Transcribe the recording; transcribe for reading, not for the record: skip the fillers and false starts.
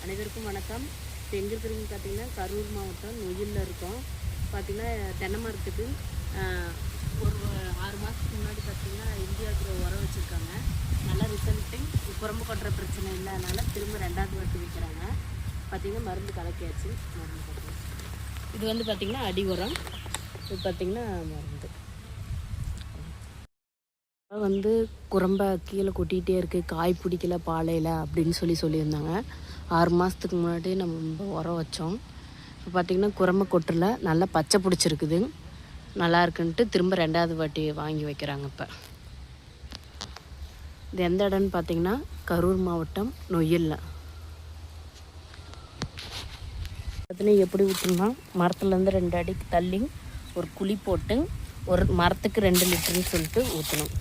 அனைவருக்கும் வணக்கம். இப்போ எங்கே இருக்கிறீங்கன்னு பார்த்தீங்கன்னா கரூர் மாவட்டம் நொய்யலில் இருக்கோம். பார்த்திங்கன்னா தென்னை மரத்துக்கு ஒரு 6 மாதத்துக்கு முன்னாடி பார்த்திங்கன்னா இந்தியாவுக்கு உரம் வச்சுருக்காங்க. நல்லா ரிசல்ட்டு, குரம்பு கொட்டுற பிரச்சனை இல்லாதனால திரும்ப 2வது வாட்டி வைக்கிறாங்க. பார்த்திங்கன்னா மருந்து கலக்கியாச்சு. மருந்து கலக்கி இது வந்து பார்த்திங்கன்னா அடி உரம், இது பார்த்திங்கன்னா மருந்து வந்து குரம்பை கீழே கொட்டிகிட்டே இருக்குது, காய் பிடிக்கல பாலையில் அப்படின்னு சொல்லியிருந்தாங்க. 6 மாதத்துக்கு முன்னாடி நம்ம உரம் வச்சோம். இப்போ பார்த்திங்கன்னா குரம்பை கொட்டல, நல்லா பச்சை பிடிச்சிருக்குது, நல்லா இருக்குன்ட்டு திரும்ப 2வது வாட்டி வாங்கி வைக்கிறாங்க. இப்போ இது எந்த இடம்னு பார்த்திங்கன்னா கரூர் மாவட்டம் நொய்யலில். பார்த்தீங்கன்னா எப்படி ஊற்றணும்னா மரத்துலேருந்து 2 அடிக்கு தள்ளி ஒரு குழி போட்டு ஒரு மரத்துக்கு 2 லிட்டருன்னு சொல்லிட்டு ஊற்றணும்.